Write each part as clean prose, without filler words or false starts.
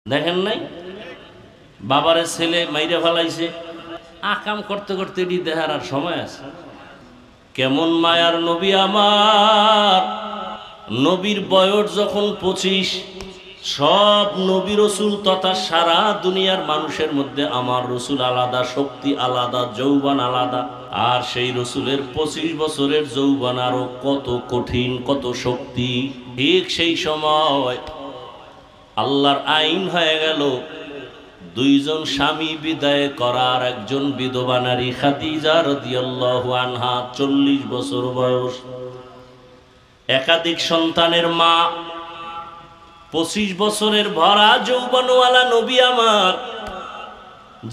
দেখেন নাই বাবারে ছেলে মাইরে ফেলাইছে, আকাম করতে করতে এটি দেখার আর সময় আছে? কেমন মায়ার নবী আমার! নবীর বয়স যখন 25, সব নবী রসুল তথা সারা দুনিয়ার মানুষের মধ্যে আমার রসুল আলাদা, শক্তি আলাদা, যৌবন আলাদা। আর সেই রসুলের 25 বছরের যৌবন আরো কত কঠিন, কত শক্তি। ঠিক সেই সময় আল্লাহর আইন হয়ে গেল, দুইজন স্বামী বিদায় করার, একজন বিধবা নারী খাদিজা রাদিয়াল্লাহু আনহা 40 বছর বয়স, একাধিক সন্তানের মা, 25 বছরের ভরা যৌবনওয়ালা নবী আমার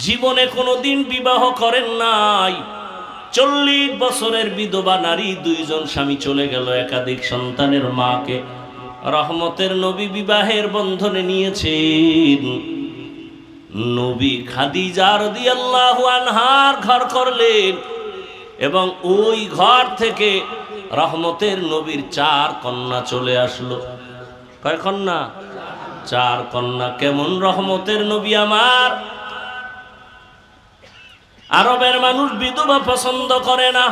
জীবনে কোনোদিন বিবাহ করেন নাই। 40 বছরের বিধবা নারী, দুইজন স্বামী চলে গেল, একাধিক সন্তানের মাকে রহমতের নবী বিবাহের বন্ধনে নিয়েছেন। নবী খাদিজা রাদিয়াল্লাহু আনহার ঘর করলেন এবং ওই ঘর থেকে রহমতের নবীর 4 কন্যা চলে আসলো। কয় কন্যা? 4 কন্যা। কেমন রহমতের নবী আমার! আরবের মানুষ বিধবা পছন্দ করে না।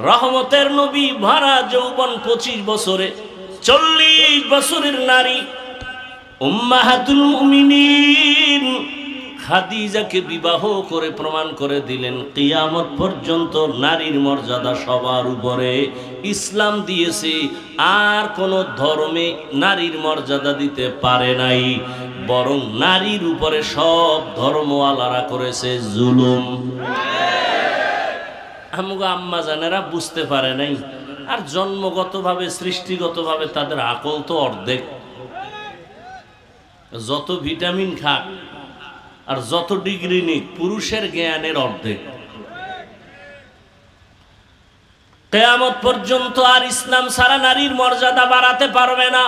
রহমতের নবী ভরা যৌবন 25 বছরে, 40 বছরের নারী উম্মাহাতুল মুমিনিন খাদিজাকে বিবাহ করে প্রমাণ করে দিলেন, কিয়ামত পর্যন্ত নারীর মর্যাদা সবার উপরে ইসলাম দিয়েছে। আর কোন ধর্মে নারীর মর্যাদা দিতে পারে নাই, বরং নারীর উপরে সব ধর্মওয়ালারা করেছে জুলুম। আমগো আম্মা জানেরা বুঝতে পারে নাই। আর জন্মগতভাবে, সৃষ্টিগতভাবে তাদের আকল তো অর্ধেক। যত ভিটামিন খাক আর যত ডিগ্রি নিক, পুরুষের জ্ঞানের অর্ধেক। কিয়ামত পর্যন্ত আর ইসলাম ছাড়া নারীর মর্যাদা বাড়াতে পারবে না।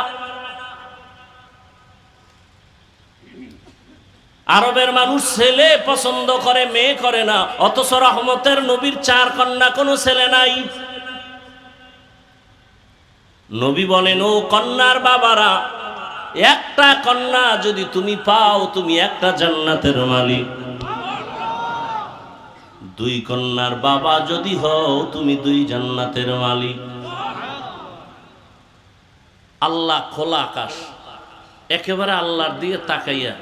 আরবের মানুষ ছেলে পছন্দ করে, মেয়ে করে না, অথচ রহমতের নবীর 4 কন্যা, কোনো ছেলে নাই। নবী বলেন, ও কন্যার বাবারা, একটা কন্যা যদি তুমি পাও, তুমি একটা জান্নাতের মালিক। 2 কন্যার বাবা যদি হও, তুমি 2 জান্নাতের মালিক। আল্লাহ খোলা আকাশ, একেবারে আল্লাহর দিকে তাকাইয়া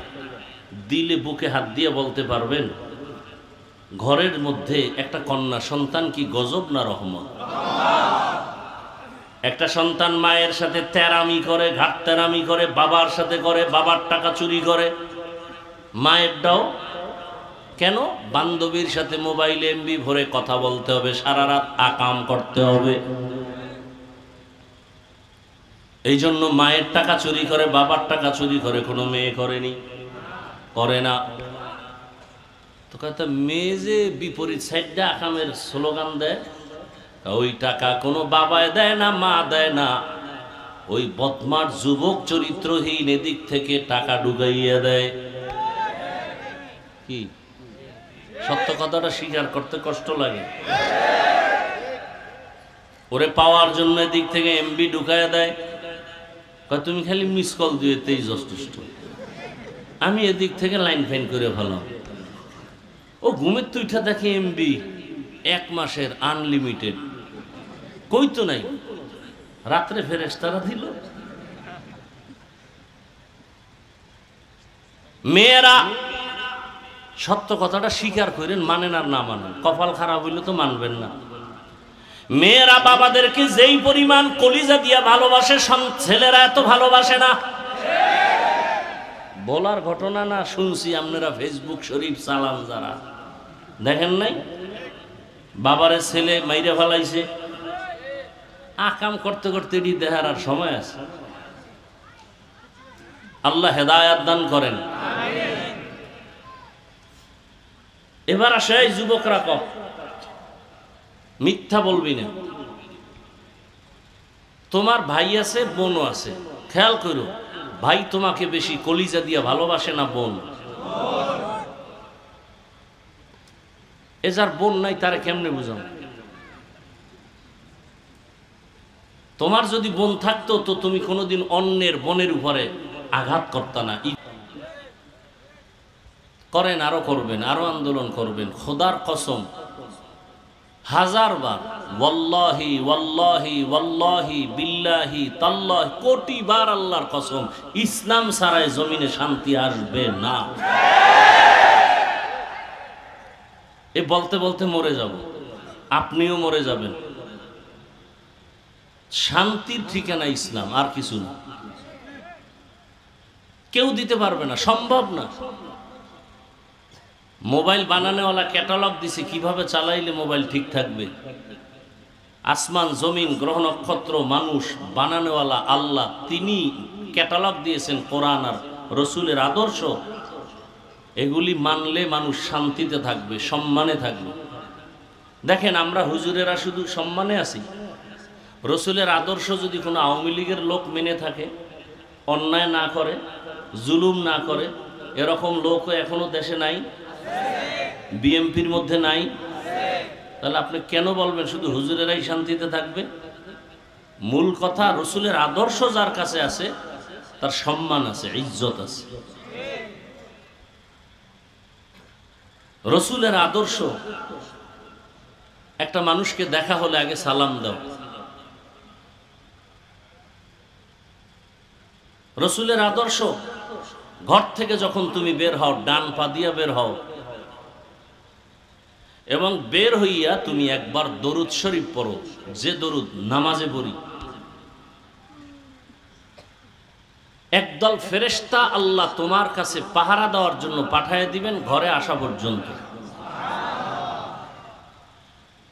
দিলে বুকে হাত দিয়ে বলতে পারবেন, ঘরের মধ্যে একটা কন্যা সন্তান কি গজব না রহমত? একটা সন্তান মায়ের সাথে তেরামি করে, ঘাট তেরামি করে, বাবার সাথে করে, বাবার টাকা চুরি করে, মায়েরটাও কেন? বান্ধবীর সাথে মোবাইলে এমবি ভরে কথা বলতে হবে, সারা রাত আকাম করতে হবে। এই জন্য মায়ের টাকা চুরি করে, বাবার টাকা চুরি করে কোনো মেয়ে করেনি, করে না। তো কথা, মেয়ে যে বিপরীত সাইডটা আকামের স্লোগান দেয়, ওই টাকা কোনো বাবায় দেয় না, মা দেয় না, ওই বদমার যুবক চরিত্রহীন এদিক থেকে টাকা ডুবাইয়া দেয়। কি সত্য কথাটা স্বীকার করতে কষ্ট লাগে? ওরে পাওয়ার জন্য এদিক থেকে এমবি ঢুকাইয়া দেয়, তুমি খালি মিস কল দিয়ে তেই যথেষ্ট, আমি এদিক থেকে লাইন ফাইন করে ভালো। ও ঘুমের তুইটা দেখে এমবি 1 মাসের আনলিমিটেড, কই তো নাই, রাত্রে ফেরেশতারা দিল। মেয়েরা সত্য কথাটা স্বীকার করেন, মানেন আর না মানেন, কপাল খারাপ হইলে তো মানবেন না। মেয়েরা বাবাদেরকে যেই পরিমাণ কলিজা দিয়া ভালোবাসে, ছেলেরা এত ভালোবাসে না। বলার ঘটনা না, শুনছি আপনারা ফেসবুক শরীফ চালান যারা, দেখেন নাই? বাবারে ছেলে মাইরে ফেলাইছে, আকাম করতে করতে এটি দেখার আর সময় আছে? আল্লাহ হেদায়াত দান করেন। এবার আসে এই যুবকরা, কম মিথ্যা বলবি না। তোমার ভাই আছে, বোনও আছে, খেয়াল করো, ভাই তোমাকে বেশি কলিজা দিয়া ভালোবাসে না বোন? এ যার বোন নাই তারে কেমনে বুঝাও? তোমার যদি বোন থাকতো তো তুমি কোনোদিন অন্যের বোনের উপরে আঘাত করতা না। করেন, আরো করবেন, আরো আন্দোলন করবেন। খোদার কসম, হাজারবার ওয়াল্লাহি ওয়াল্লাহি ওয়াল্লাহি বিল্লাহি তাল্লাহি, কোটি বার আল্লাহর কসম, ইসলাম ছাড়াই জমিনে শান্তি আসবে না। এ বলতে বলতে মরে যাব, আপনিও মরে যাবেন। শান্তির ঠিকানা ইসলাম, আর কিছু না। কেউ দিতে পারবে না, সম্ভব না। মোবাইল বানানোওয়ালা ক্যাটালগ দিছে কিভাবে চালাইলে মোবাইল ঠিক থাকবে। আসমান জমিন গ্রহ নক্ষত্র মানুষ বানানোওয়ালা আল্লাহ, তিনি ক্যাটালগ দিয়েছেন কোরআন আর রসুলের আদর্শ। এগুলি মানলে মানুষ শান্তিতে থাকবে, সম্মানে থাকবে। দেখেন, আমরা হুজুরেরা শুধু সম্মানে আছি। রসুলের আদর্শ যদি কোনো আওয়ামী লীগের লোক মেনে থাকে, অন্যায় না করে, জুলুম না করে, এরকম লোকও এখনো দেশে নাই, বিএমপির মধ্যে নাই, তাহলে আপনি কেন বলবেন শুধু হুজুরেরাই শান্তিতে থাকবে? মূল কথা, রসুলের আদর্শ যার কাছে আছে তার সম্মান আছে, ইজ্জত আছে। রসুলের আদর্শ, একটা মানুষকে দেখা হলে আগে সালাম দাও। রসুলের আদর্শ, ঘর থেকে যখন তুমি বের হও ডান পা দিয়া বের হও, এবং বের হইয়া তুমি একবার দরুদ শরীফ পড়ো, যে দরুদ নামাজে পড়ি। একদল ফেরেশতা আল্লাহ তোমার কাছে পাহারা দেওয়ার জন্য পাঠিয়ে দিবেন ঘরে আসা পর্যন্ত।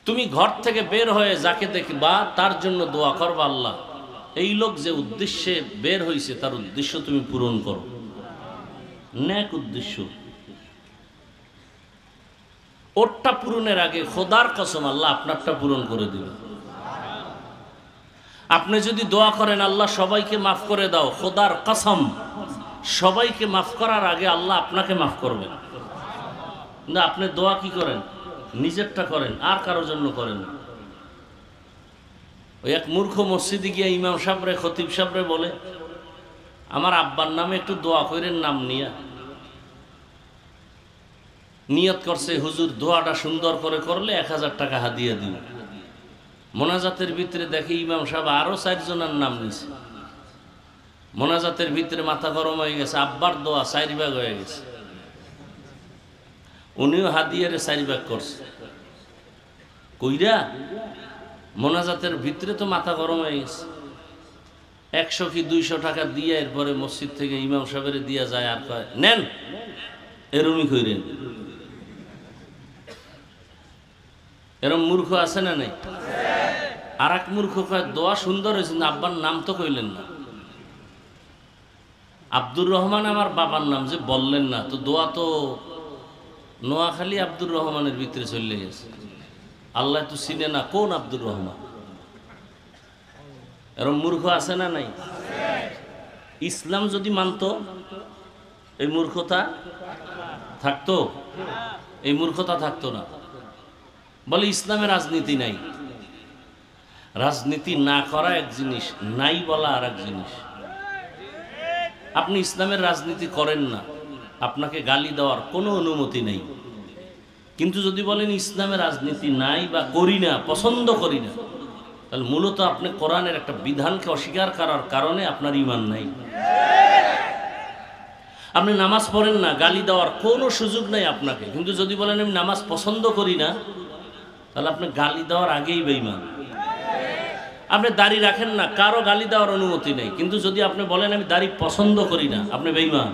তুমি ঘর থেকে বের হয়ে যাকে দেখবা তার জন্য দোয়া করবা, আল্লাহ এই লোক যে উদ্দেশ্যে বের হয়েছে তার উদ্দেশ্য তুমি পূরণ করো, নেক উদ্দেশ্য। ওরটা পূরণের আগে খোদার কসম আল্লাহ আপনারটা পূরণ করে দিবে। আপনি যদি দোয়া করেন আল্লাহ সবাইকে মাফ করে দাও, খোদার কসম সবাইকে মাফ করার আগে আল্লাহ আপনাকে মাফ করবেন না। আপনি দোয়া কি করেন? নিজেরটা করেন, আর কারোর জন্য করেন। ওই এক মূর্খ মসজিদে গিয়ে ইমাম সাহেবরে, খতিব সাহেবরে বলে, আমার আব্বার নামে একটু দোয়া করেন, নাম নিয়া। নিয়ত করছে হুজুর দোয়াটা সুন্দর করে করলে 1000 টাকা হাদিয়া দিন। মোনাজাতের ভিতরে দেখে ইমাম সাহেব আরো 4 জনের নাম নিছে। মোনাজাতের ভিতরে মাথা গরম হয়ে গেছে, আব্বার দোয়া 4 ভাগ হয়ে গেছে। উনিও হাদিয়ারে 4 ভাগ করছে। কইরা মোনাজাতের ভিতরে তো মাথা গরম হয়ে গেছে। 100 কি 200 টাকা দিয়ে এরপরে মসজিদ থেকে ইমাম সাহেবের দিয়া যায়, আর কয় নেন এরমই কইরেন। এরম মূর্খ আছে না নাই? আর এক মূর্খ কয় দোয়া সুন্দর হয়েছে, আব্বার নাম তো কইলেন না। আব্দুর রহমান আমার বাবার নাম যে বললেন না, তো দোয়া তো নোয়াখালী আব্দুর রহমানের ভিতরে চলে গেছে। আল্লাহ তো চিনে না কোন আব্দুর রহমান। এরম মূর্খ আছে না নাই? ইসলাম যদি মানত এই মূর্খতা থাকতো? এই মূর্খতা থাকতো না। বলে ইসলামে রাজনীতি নাই। রাজনীতি না করা এক জিনিস, নাই বলা আর এক জিনিস। আপনি ইসলামের রাজনীতি করেন না, আপনাকে গালি দেওয়ার কোনো অনুমতি নেই। কিন্তু যদি বলেন ইসলামের রাজনীতি নাই বা করি না, পছন্দ করি না, তাহলে মূলত আপনি কোরআনের একটা বিধানকে অস্বীকার করার কারণে আপনার ঈমান নাই। আপনি নামাজ পড়েন না, গালি দেওয়ার কোনো সুযোগ নাই আপনাকে। কিন্তু যদি বলেন আমি নামাজ পছন্দ করি না, তাহলে আপনি গালি দেওয়ার আগেই বেঈমান। আপনি দাড়ি রাখেন না, কারো গালি দেওয়ার অনুমতি নেই। কিন্তু যদি আপনি বলেন আমি দাড়ি পছন্দ করি না, আপনি বেঈমান।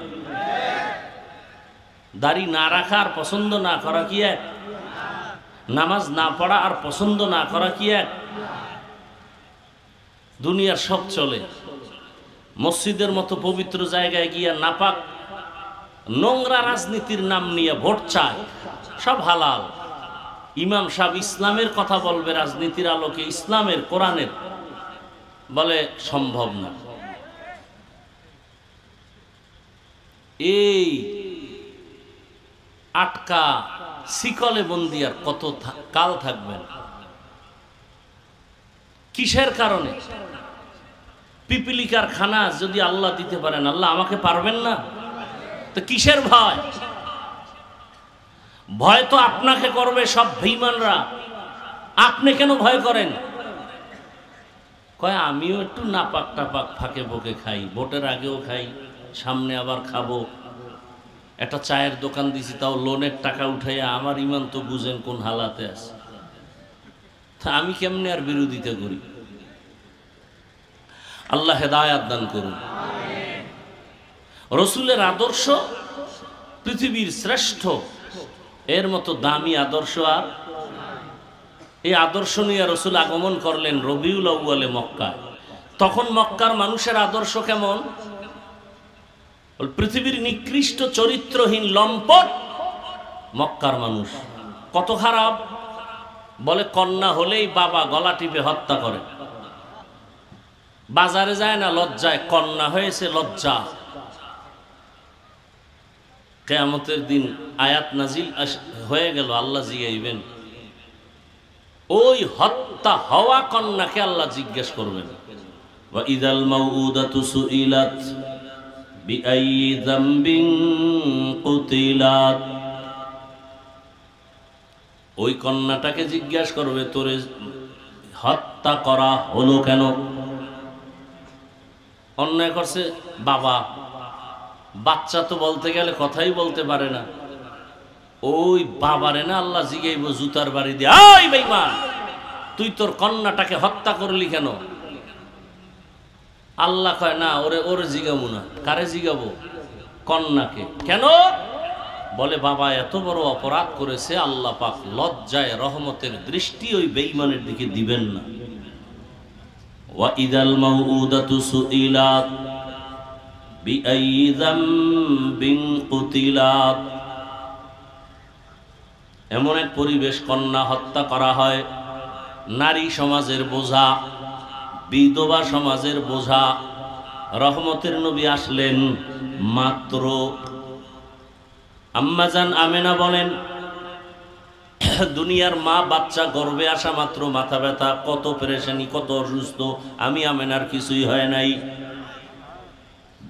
দাড়ি না রাখা আর পছন্দ না করা কি এক? নামাজ না পড়া আর পছন্দ না করা কি এক? দুনিয়ার সব চলে। মসজিদের মতো পবিত্র জায়গায় গিয়া নাপাক নোংরা রাজনীতির নাম নিয়ে ভোট চায়, সব হালাল। ইমাম সাহেব ইসলামের কথা বলবে রাজনীতির আলোকে, ইসলামের কোরআনের, বলে সম্ভব না। এই আটকা শিকলে বন্দি আর কত কাল থাকবেন? কিসের কারণে? পিপিলিকার খানা যদি আল্লাহ দিতে পারেন, আল্লাহ আমাকে পারবেন না? তো কিসের ভয়? ভয় তো আপনাকে করবে সব বেঈমানরা। আপনি কেন ভয় করেন? কয় আমিও একটু নাপাক টাপাক ফাঁকে বকে খাই, ভোটের আগেও খাই, সামনে আবার খাবো। একটা চায়ের দোকান দিছি, তাও লোনের টাকা উঠাইয়া। আমার ইমান তো বুঝেন কোন হালাতে আছে। তা আমি কেমনে আর বিরোধিতা করি? আল্লাহ হেদায়াত দান করুন। রসুলের আদর্শ পৃথিবীর শ্রেষ্ঠ, এর মতো দামি আদর্শ আর। এই আদর্শ নিয়ে রসুল আগমন করলেন রবিউল আউয়ালে মক্কায়। তখন মক্কার মানুষের আদর্শ কেমন? পৃথিবীর নিকৃষ্ট চরিত্রহীন লম্পট মক্কার মানুষ। কত খারাপ! বলে কন্যা হলেই বাবা গলা টিপে হত্যা করে। বাজারে যায় না লজ্জায়, কন্যা হয়েছে লজ্জা। কিয়ামতের দিন আয়াত নাজিল হয়ে গেল, আল্লাহ জিগাইবেন, ওই হত্যা হওয়া কন্যাকে আল্লাহ জিজ্ঞেস করবেন, ওয়া ইদাল মাউউদাতু সুইলাত বিআইয়ি যামবিন কুতিলাত। ওই কন্যাটাকে জিজ্ঞেস করবে, তোরে হত্যা করা হলো কেন? অন্যায় করছে বাবা। বাচ্চা তো বলতে গেলে কথাই বলতে পারে না। ওই বাবারে না আল্লাহ জিগাইব জুতার বাড়ি দিয়ে, ওই বেঈমান, তুই তোর কন্যাটাকে হত্যা করলি কেন? আল্লাহ কয় না, ওরে জিগাবো না। কারে জিগাবো? কন্যাকে। কেন? বলে বাবা এত বড় অপরাধ করেছে, আল্লাহ পাক লজ্জায় রহমতের দৃষ্টি ওই বেঈমানের দিকে দিবেন না। ওয়া ইদাল মাউউদাতু সুইলাত বিআইয়ি যামবিন কুতিলাত। এমন এক পরিবেশ, কন্যা হত্যা করা হয়, নারী সমাজের বোঝা, বিধবা সমাজের বোঝা। রহমতের নবী আসলেন মাত্র। আম্মাজান আমেনা বলেন, দুনিয়ার মা বাচ্চা গর্ভে আসা মাত্র মাথা ব্যথা, কত পেরেশানি, কত অসুস্থ। আমি আমেনার কিছুই হয় নাই।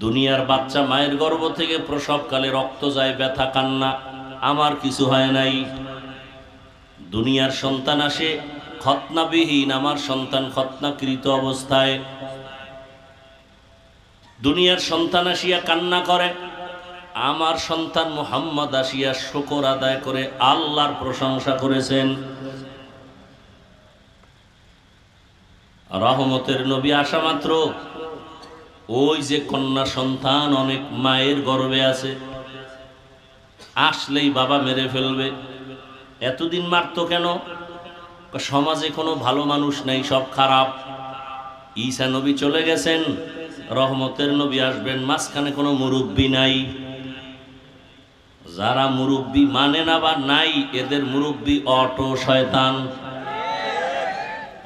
দুনিয়ার বাচ্চা মায়ের গর্ভ থেকে প্রসবকালে রক্ত যায়, ব্যথা, কান্না, আমার কিছু হয় নাই। দুনিয়ার সন্তান আসে খতনাবিহীন, আমার সন্তান খতনাকৃত অবস্থায়। দুনিয়ার সন্তান আসিয়া কান্না করে, আমার সন্তান মুহাম্মদ আসিয়া শুকর আদায় করে আল্লাহর প্রশংসা করেছেন। রহমতের নবী আসা মাত্র ওই যে কন্যা সন্তান অনেক মায়ের গর্ভে আছে, আসলেই বাবা মেরে ফেলবে। এতদিন মারতো কেন? সমাজে কোনো ভালো মানুষ নেই, সব খারাপ। ঈসা নবী চলে গেছেন, রহমতের নবী আসবেন, মাঝখানে কোনো মুরব্বী নাই। যারা মুরব্বী মানে না বা নাই, এদের মুরব্বী অটো শয়তান।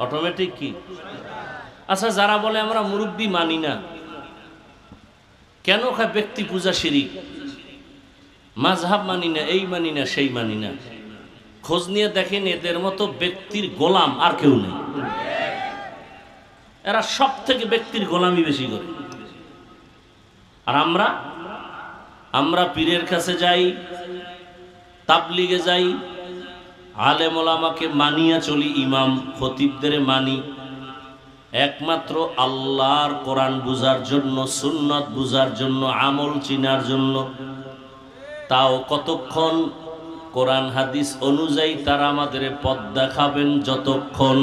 অটোমেটিক কি? আচ্ছা, যারা বলে আমরা মুরব্বী মানি না, কেন? খায় ব্যক্তি পূজা শিরিক, মাযহাব মানি না, এই মানি না, সেই মানি না। খোঁজ নিয়ে দেখেন, এদের মতো ব্যক্তির গোলাম আর কেউ নেই। এরা সব থেকে ব্যক্তির গোলামি বেশি করে। আর আমরা পীরের কাছে যাই, তাবলিগে যাই, আলেম ওলামাকে মানিয়া চলি, ইমাম খতিবদের মানি একমাত্র আল্লাহর কোরআন বুঝার জন্য, সুন্নাত বুঝার জন্য, আমল চিনার জন্য। তাও কতক্ষণ? কোরআন হাদিস অনুযায়ী তারা আমাদের পথ দেখাবেন যতক্ষণ।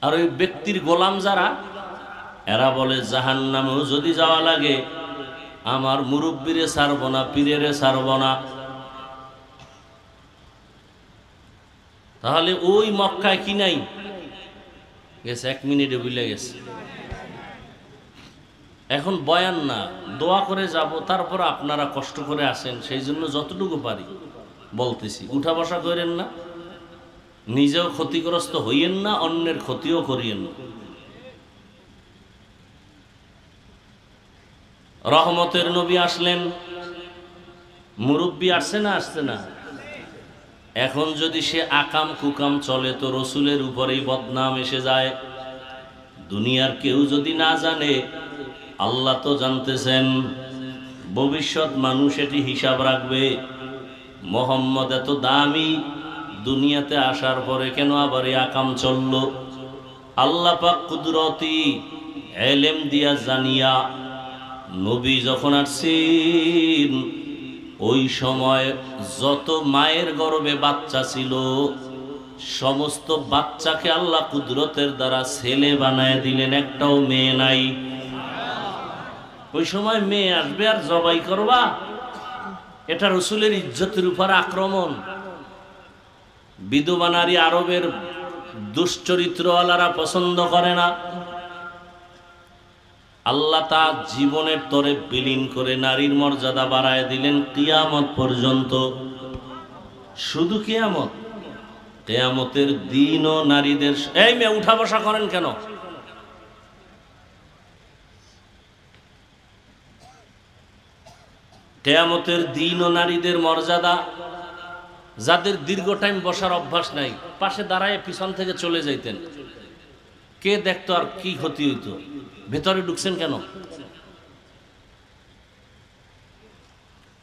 আর ওই ব্যক্তির গোলাম যারা, এরা বলে জাহান্নামেও যদি যাওয়া লাগে আমার মুরব্বিরে ছাড়ব না, পীরেরে ছাড়ব না। তাহলে ওই মক্কায় কি নাই? গেছে 1 মিনিটে ভুলে গেছে। এখন বয়ান না, দোয়া করে যাব, তারপর আপনারা কষ্ট করে আসেন, সেই জন্য যতটুকু পারি বলতেছি। উঠা বসা করেন না, নিজেও ক্ষতিগ্রস্ত হইয়েন না, অন্যের ক্ষতিও করিয়েন না। রহমতের নবী আসলেন, মুরব্বী আসছে না? আসছে না? এখন যদি সে আকাম কুকাম চলে তো রসুলের উপরেই বদনাম এসে যায়। দুনিয়ার কেউ যদি না জানে, আল্লাহ তো জানতেছেন। ভবিষ্যৎ মানুষ এটি হিসাব রাখবে। মোহাম্মদ এত দামি, দুনিয়াতে আসার পরে কেন আবার এই আকাম চলল? আল্লাহ পাক কুদরতি এলেম দিয়া জানিয়া নবী যখন আসছেন, ওই সময় যত মায়ের গর্ভে বাচ্চা ছিল, সমস্ত বাচ্চাকে আল্লাহ কুদরতের দ্বারা ছেলে বানায় দিলেন, একটাও মেয়ে নাই। ওই সময় মেয়ে আসবে আর জবাই করবা, এটা রসুলের ইজ্জতের উপর আক্রমণ। বিধবা নারী আরবের দুশ্চরিত্রওয়ালারা পছন্দ করে না। আল্লাহ তার জীবনের তরে বিলীন করে নারীর মর্যাদা বাড়ায় দিলেন কিয়ামত পর্যন্ত। শুধু কিয়ামত, কিয়ামতের দিনও নারীদের। এই মেয়ে উঠা বসা করেন কেন? কিয়ামতের দিনও নারীদের মর্যাদা। যাদের দীর্ঘ টাইম বসার অভ্যাস নাই, পাশে দাঁড়ায় পিছন থেকে চলে যাইতেন, কে দেখতো আর কি ক্ষতি হইতো? ভেতরে ঢুকছেন কেন?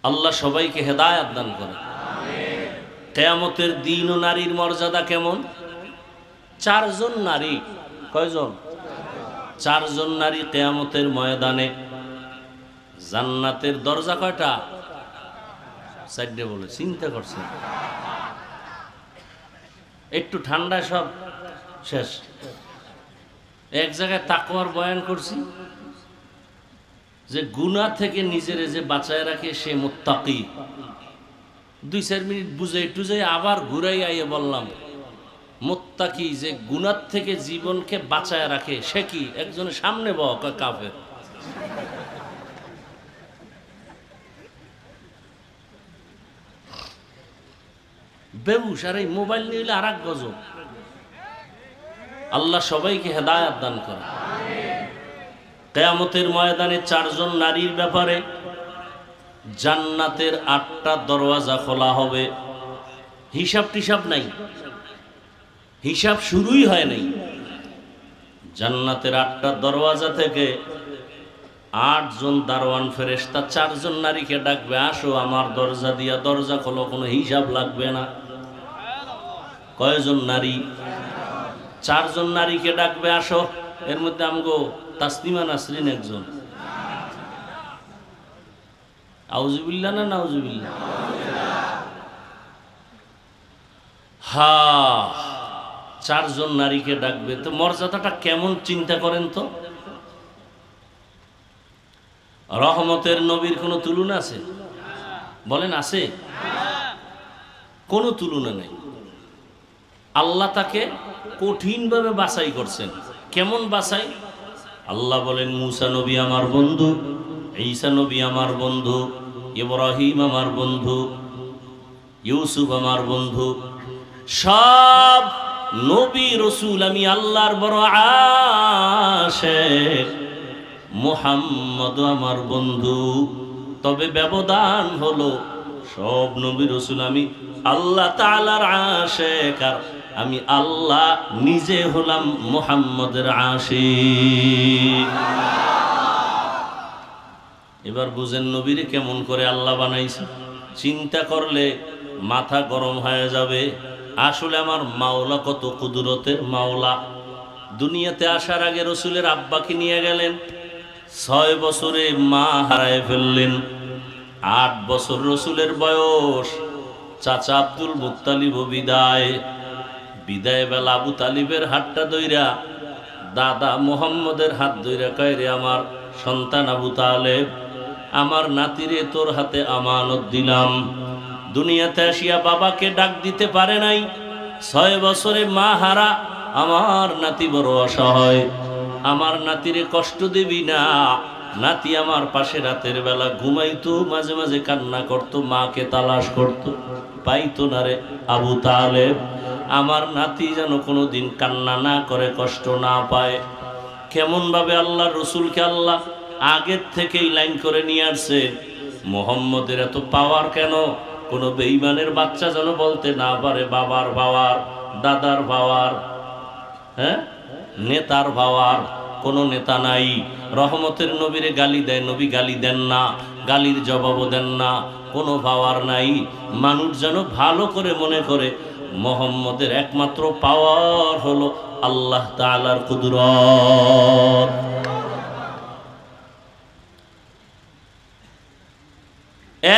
আল্লাহ সবাইকে হেদায়েত দান করে। কিয়ামতের দিন ও নারীর মর্যাদা কেমন? 4 জন নারী। কয়জন? 4 জন নারী কিয়ামতের ময়দানে। জান্নাতের দরজা কয়টা? 4টে বলে। চিন্তা করছেন? একটু ঠান্ডায় সব শেষ। এক জায়গায় তাকওয়ার বয়ান করছি যে গুনাহ থেকে নিজেরে যে বাঁচায় রাখে সে মুত্তাকি। 2-4 মিনিট বুঝাই টুজাই আবার ঘুরাই আইয়ে বললাম, মুত্তাকি যে গুনাহ থেকে জীবনকে বাঁচায় রাখে সে কি? একজনের সামনে বক কাফের। বেহুশ। আর এই মোবাইল নিলে আর এক গজব। আল্লাহ সবাইকে হেদায়েত দান করে। কিয়ামতের ময়দানে 4 জন নারীর ব্যাপারে জান্নাতের 8টা দরওয়াজা খোলা হবে। হিসাব টিসাব নাই, হিসাব শুরুই হয় নাই। জান্নাতের 8টা দরওয়াজা থেকে 8 জন দারওয়ান ফেরেশতা 4 জন নারীকে ডাকবে, আসো আমার দরজা দিয়া দরজা খোলো, কোনো হিসাব লাগবে না। কয়জন নারী? 4 জন নারীকে ডাকবে, আসো। এর মধ্যে আমগো তাসলিমা নাসরিন একজন। আউযুবিল্লাহ না নাউযুবিল্লাহ? হা, 4 জন নারীকে ডাকবে। তো মর্যাদাটা কেমন চিন্তা করেন তো। রহমতের নবীর কোনো তুলনা আছে? বলেন আছে? কোনো তুলনা নেই। আল্লাহ তাকে কঠিনভাবে বাছাই করছেন। কেমন বাছাই? আল্লাহ বলেন, মুসা নবী আমার বন্ধু, ঈসা নবী আমার বন্ধু, ইব্রাহিম আমার বন্ধু, ইউসুফ আমার বন্ধু। সব নবী রসুল আমি আল্লাহর বড় আশিক। মুহাম্মদ আমার বন্ধু। তবে ব্যবধান হলো, সব নবী রসুল আমি আল্লাহ তাআলার আশিক, আর আমি আল্লাহ নিজে হলাম মুহাম্মদের আশিক। এবার বুঝেন নবীরে কেমন করে আল্লাহ বানাইছে। চিন্তা করলে মাথা গরম হয়ে যাবে। আসলে আমার মাওলা কত কুদরতের মাওলা। দুনিয়াতে আসার আগে রসুলের আব্বাকে নিয়ে গেলেন, 6 বছরে মা হারায় ফেললেন। 8 বছর রসুলের বয়স। চাচা আব্দুল মুত্তালিব বিদায় বেলা আবু তালিবের হাতটা ধইরা দাদা মুহাম্মদের হাত ধইরা কয়, রে আমার সন্তান আবু তালেব, আমার নাতিরে তোর হাতে আমানত দিলাম। দুনিয়াতে আসিয়া বাবাকে ডাক দিতে পারে নাই। 6 বছরে মা হারা আমার নাতি বড় অসহায়। আমার নাতিরে কষ্ট দিবি না। নাতি আমার পাশে রাতের বেলা ঘুমাইতো, মাঝে মাঝে কান্না করতো, মাকে তালাশ করতো, পাইতো না রে আবু তালেব। আমার নাতি যেন কোনোদিন কান্না না করে, কষ্ট না পায়। কেমন ভাবে আল্লাহ রসুলকে আল্লাহ আগের থেকেই লাইন করে নিয়ে আসছে। মুহাম্মদের এত পাওয়ার কেন? কোনো বেঈমানের বাচ্চা যেন বলতে না পারে বাবার পাওয়ার, দাদার পাওয়ার, হ্যাঁ, নেতার পাওয়ার। কোনো নেতা নাই। রহমতের নবীরে গালি দেয়, নবী গালি দেন না, গালির জবাবও দেন না, কোনো পাওয়ার নাই। মানুষ যেন ভালো করে মনে করে মুহাম্মদের একমাত্র পাওয়ার হলো আল্লাহ তাআলার কুদরত।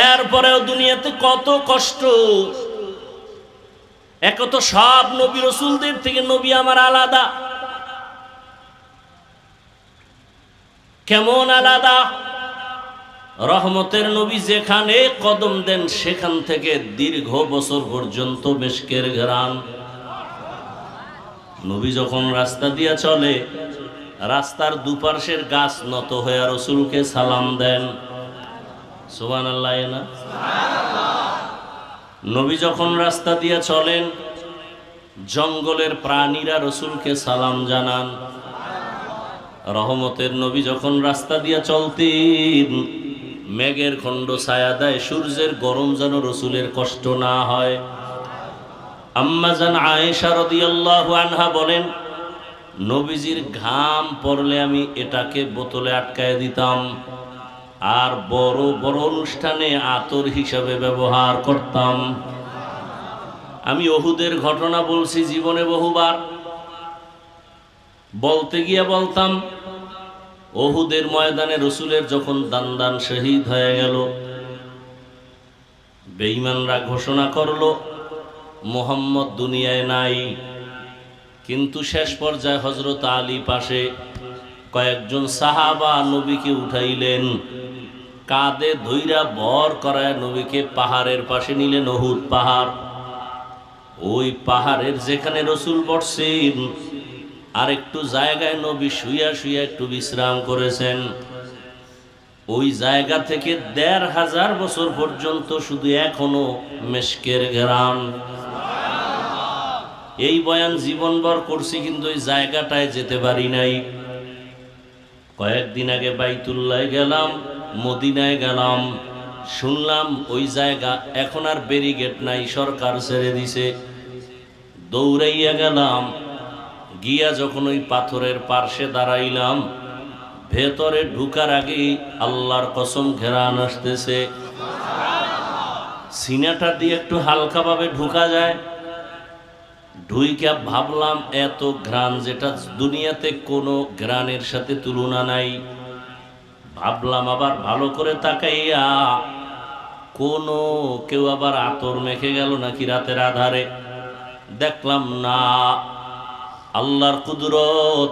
এরপরেও দুনিয়াতে কত কষ্ট। এক তো সব নবী রাসূলদের থেকে নবী আমার আলাদা। কেমন আলাদা? রহমতের নবী যেখানে কদম দেন সেখান থেকে দীর্ঘ বছর পর্যন্ত মিশকের ঘ্রাণ। নবী যখন রাস্তা দিয়া চলে, রাস্তার দুপাশের গাছ নত হয়ে রাসূলকে সালাম দেন। সুবহানাল্লাহ না? নবী যখন রাস্তা দিয়া চলেন, জঙ্গলের প্রাণীরা রাসূলকে সালাম জানান। রহমতের নবী যখন রাস্তা দিয়া চলতেন, মেঘের খণ্ড ছায়া দেয়, সূর্যের গরম যেন রাসূলের কষ্ট না হয়। আম্মা জান আয়েশা রাদিয়াল্লাহু আনহা বলেন, নবীজির ঘাম পড়লে আমি এটাকে বোতলে আটকায় দিতাম, আর বড় বড় অনুষ্ঠানে আতর হিসাবে ব্যবহার করতাম। আমি উহুদের ঘটনা বলছি জীবনে বহুবার। বলতে গিয়ে বলতাম, উহুদের ময়দানে রাসূলের যখন দান শহীদ হয়ে গেল, বেঈমানরা ঘোষণা করলো মুহাম্মদ দুনিয়ায় নাই। কিন্তু শেষ পর্যায়ে হযরত আলী পাশে কয়েকজন সাহাবা নবীকে উঠাইলেন, কাঁধে ধইরা ভর করায় নবীকে পাহাড়ের পাশে নিলেন, উহুদ পাহাড়। ওই পাহাড়ের যেখানে রাসূল বসছেন আর একটু জায়গায় নবী শুইয়া শুইয়া একটু বিশ্রাম করেছেন। ওই জায়গা থেকে ১৫০০ বছর পর্যন্ত শুধু এখনো মিশকের ঘ্রাণ। এই বয়ান জীবনভর করছি, কিন্তু ওই জায়গাটায় যেতে পারি নাই। কয়েকদিন আগে বাইতুল্লাহ গেলাম, মদিনায় গেলাম, শুনলাম ওই জায়গা এখন আর ব্যারিকেড নাই, সরকার ছেড়ে দিছে। দৌড়াইয়া গেলাম, গিয়া যখন ওই পাথরের পার্শ্বে দাঁড়াইলাম, ভেতরে ঢুকার আগেই আল্লাহর কসম ঘেরান আসতেছে। সিনাটা দিয়ে একটু হালকাভাবে ঢুকা যায়। ঢুইকা ভাবলাম এত ঘ্রাণ, যেটা দুনিয়াতে কোনো ঘ্রাণের সাথে তুলনা নাই। ভাবলাম আবার ভালো করে তাকাইয়া, কোনো কেউ আবার আতর মেখে গেল নাকি রাতের আধারে। দেখলাম না, আল্লাহর কুদরত,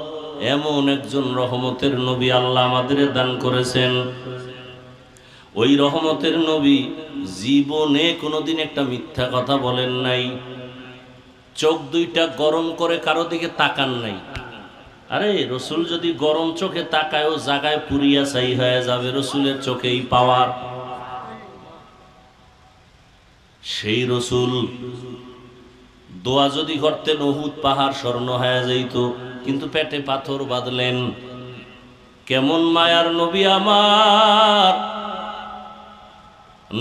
এমন একজন রহমতের নবী আল্লাহ আমাদের দান করেছেন। ওই রহমতের নবী জীবনে কোনোদিন একটা মিথ্যা কথা বলেন নাই। চোখ দুইটা গরম করে কারো দিকে তাকান নাই। আরে রাসূল যদি গরম চোখে তাকায়, ও জায়গায় পুরিয়া ছাই হয়ে যাবে। রাসূলের চোখেই পাওয়ার। সেই রাসূল দোয়া যদি করতেন, উহুদ পাহাড় স্বর্ণ হয়ে যাইত, কিন্তু পেটে পাথর বাঁধলেন। কেমন মায়ার নবী আমার!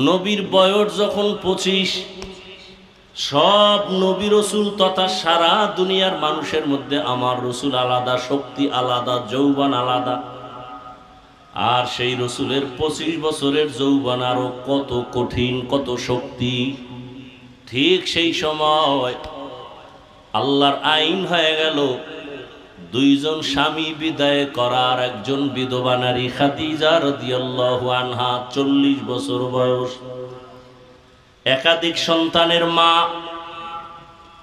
নবীর বয়স যখন 25, সব নবী রাসূল তথা সারা দুনিয়ার মানুষের মধ্যে আমার রাসূল আলাদা, শক্তি আলাদা, যৌবন আলাদা। আর সেই রাসূলের 25 বছরের যৌবন আরো কত কঠিন, কত শক্তি। ঠিক সেই সময় আল্লাহর আইন হয়ে গেল, দুইজন স্বামী বিদায় করার, একজন বিধবা নারী খাদিজা রাদিয়াল্লাহু আনহা, 40 বছর বয়স, একাধিক সন্তানের মা,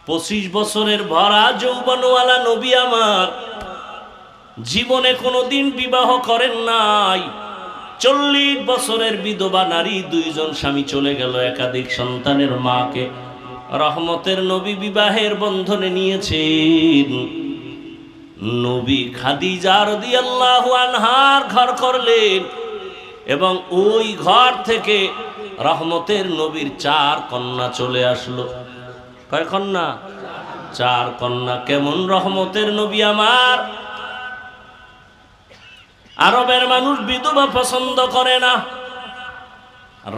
25 বছরের ভরা যৌবনওয়ালা নবী আমার জীবনে কোনোদিন বিবাহ করেন নাই। 40 বছরের বিধবা নারী, দুইজন স্বামী চলে গেল, একাধিক সন্তানের মাকে রহমতের নবী বিবাহের বন্ধনে নিয়েছেন। নবী খাদিজা রাদিয়াল্লাহু আনহার ঘর করলেন, এবং ওই ঘর থেকে রহমতের নবীর 4 কন্যা চলে আসলো। কয় কন্যা? 4 কন্যা। কেমন রহমতের নবী আমার! আরবের মানুষ বিধবা পছন্দ করে না।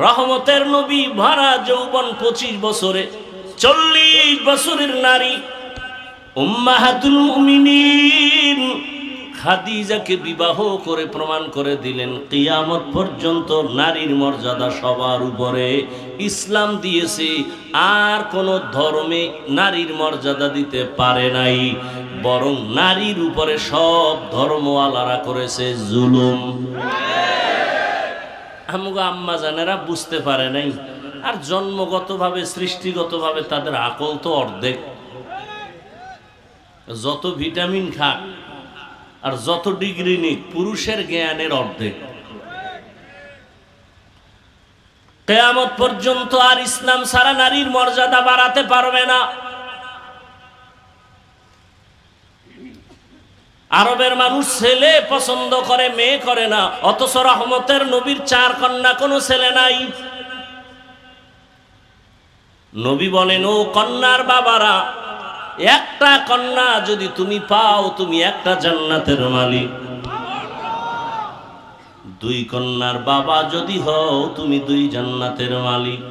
রহমতের নবী ভরা যৌবন, 25 বছরে 40 বছরের নারী, উম্মাহাতুল মুমিনিন খাদিজাকে বিবাহ করে প্রমাণ করে দিলেন কিয়ামত পর্যন্ত নারীর মর্যাদা সবার উপরে ইসলাম দিয়েছে, আর কোন ধর্মে নারীর মর্যাদা দিতে পারে নাই, বরং নারীর উপরে সব ধর্মওয়ালারা করেছে জুলুম। আমগো আম্মা জানেরা বুঝতে পারে নাই, আর জন্মগতভাবে সৃষ্টিগতভাবে তাদের আকল তো অর্ধেক। যত ভিটামিন খাক আর যত ডিগ্রি নিক, পুরুষের জ্ঞানের অর্ধেক। কিয়ামত পর্যন্ত আর ইসলাম ছাড়া নারীর মর্যাদা বাড়াতে পারবে না। আরবের মানুষ ছেলে পছন্দ করে, মেয়ে করে না, অথচ রহমতের নবীর 4 কন্যা, কোনো ছেলে নাই। নবী বলেন, ও কন্যার বাবারা, একটা কন্যা যদি তুমি পাও, তুমি একটা জান্নাতের মালিক। 2 কন্যার বাবা যদি হও, তুমি 2 জান্নাতের মালিক।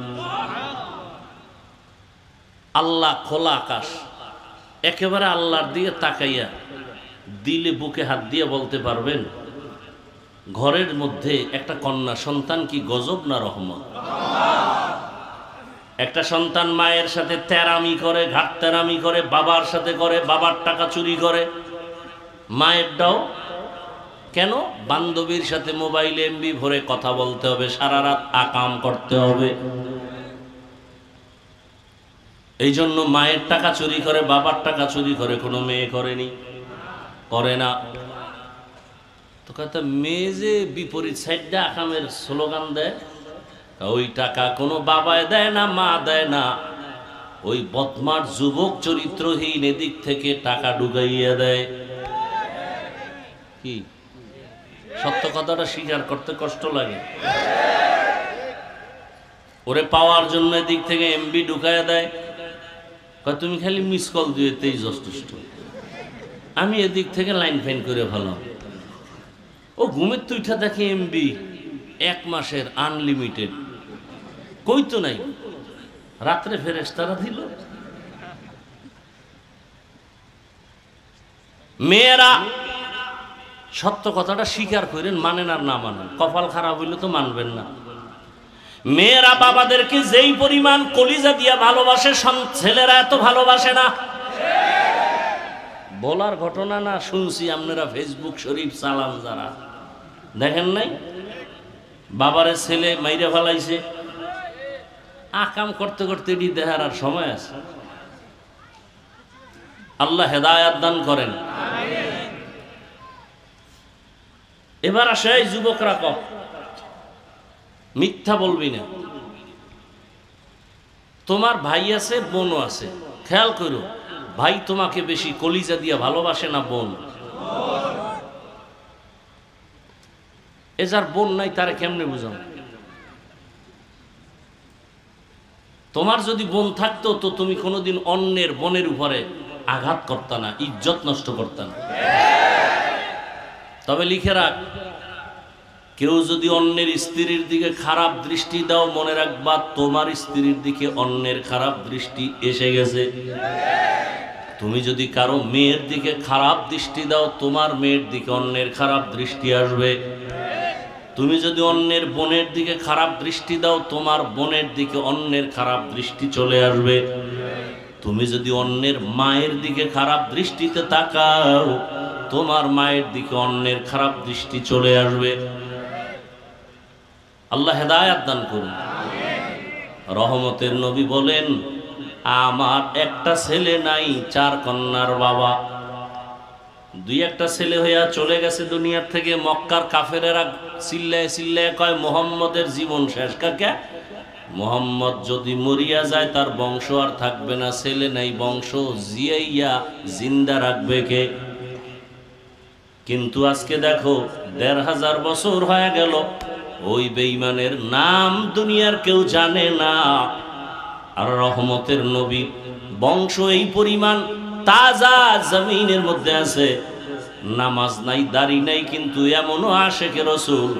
আল্লাহ খোলা আকাশ, একেবারে আল্লাহর দিকে তাকাইয়া দিলে বুকে হাত দিয়ে বলতে পারবেন, ঘরের মধ্যে একটা কন্যা সন্তান কি গজব না রহমত? একটা সন্তান মায়ের সাথে তেরামি করে, ঘাট তেরামি করে, বাবার সাথে করে, বাবার টাকা চুরি করে, মায়েরটাও কেন? বান্ধবীর সাথে মোবাইলে এমবি ভরে কথা বলতে হবে, সারা রাত আকাম করতে হবে। এই জন্য মায়ের টাকা চুরি করে, বাবার টাকা চুরি করে কোনো মেয়ে করেনি, করে না। তো কথা মেয়ে যে বিপরীত সাইডে আকামের স্লোগান দেয়, ওই টাকা কোনো বাবায় দেয় না, মা দেয় না, ওই বদমার যুবক চরিত্রহীন এদিক থেকে টাকা ঢুকাইয়া দেয়। কি সত্য কথাটা স্বীকার করতে কষ্ট লাগে? ওরে পাওয়ার জন্য এদিক থেকে এমবি ঢুকাইয়া দেয়, তুমি খালি মিস কল দিয়ে তেই যথেষ্ট, আমি এদিক থেকে লাইন ফাইন করে ভালো। ও ঘুমের তুইটা দেখে এমবি 1 মাসের আনলিমিটেড, কই তো নাই, রাত্রে ফেরেশতারা দিল। মেয়েরা সত্য কথাটা স্বীকার করেন, মানেন আর না মানেন, কপাল খারাপ হইলে তো মানবেন না। মেয়েরা বাবাদেরকে যেই পরিমাণ কলিজা দিয়া ভালোবাসে, ছেলেরা এত ভালোবাসে না। বলার ঘটনা না, শুনছি আপনারা ফেসবুক শরীফ চালান যারা, দেখেন নাই? বাবারে ছেলে মাইরে ফেলাইছে, আকাম করতে করতে এটি দেখার আর সময় আছে? আল্লাহ হেদায়াত দান করেন। এবার আসে এই যুবকরা, কম মিথ্যা বলবি না। তোমার ভাই আছে, বোনও আছে, খেয়াল করো, ভাই তোমাকে বেশি কলিজা দিয়া ভালোবাসে না বোন? এ যার বোন নাই তারে কেমনে বুঝাও? তোমার যদি বোন থাকতো তো তুমি কোনোদিন অন্যের বোনের উপরে আঘাত করতা না, ইজ্জত নষ্ট করতা না। তবে লিখে রাখ, কেউ যদি অন্যের স্ত্রীর দিকে খারাপ দৃষ্টি দাও, মনে রাখবা তোমার স্ত্রীর দিকে অন্যের খারাপ দৃষ্টি এসে গেছে। তুমি যদি কারো মেয়ের দিকে খারাপ দৃষ্টি দাও, তোমার মেয়ের দিকে অন্যের খারাপ দৃষ্টি আসবে। তুমি যদি অন্যের বোনের দিকে খারাপ দৃষ্টি দাও, তোমার বোনের দিকে অন্যের খারাপ দৃষ্টি চলে আসবে। তুমি যদি অন্যের মায়ের দিকে খারাপ দৃষ্টিতে তাকাও, তোমার মায়ের দিকে অন্যের খারাপ দৃষ্টি চলে আসবে। আল্লাহ হেদায়াত দান করুন। রহমতের নবী বলেন, আমার একটা ছেলে নাই, 4 কন্যার বাবা। 2-1টা ছেলে হইয়া চলে গেছে দুনিয়ার থেকে। মক্কার কাফেরেরা চিল্লায় চিল্লায় কয়, মুহাম্মদের জীবন শেষ। কাকে? মুহাম্মদ যদি মরিয়া যায় তার বংশ আর থাকবে না, ছেলে নাই, বংশ জিয়াইয়া জিন্দা রাখবে কে? কিন্তু আজকে দেখো, 1500 বছর হয়ে গেল, ওই বেঈমানের নাম দুনিয়ার কেউ জানে না। আর রহমতের নবী বংশ এই পরিমাণ তাজা জমিনের মধ্যে আছে, নামাজ নাই, দাড়ি নাই, কিন্তু এমনও আশেকে রসুল,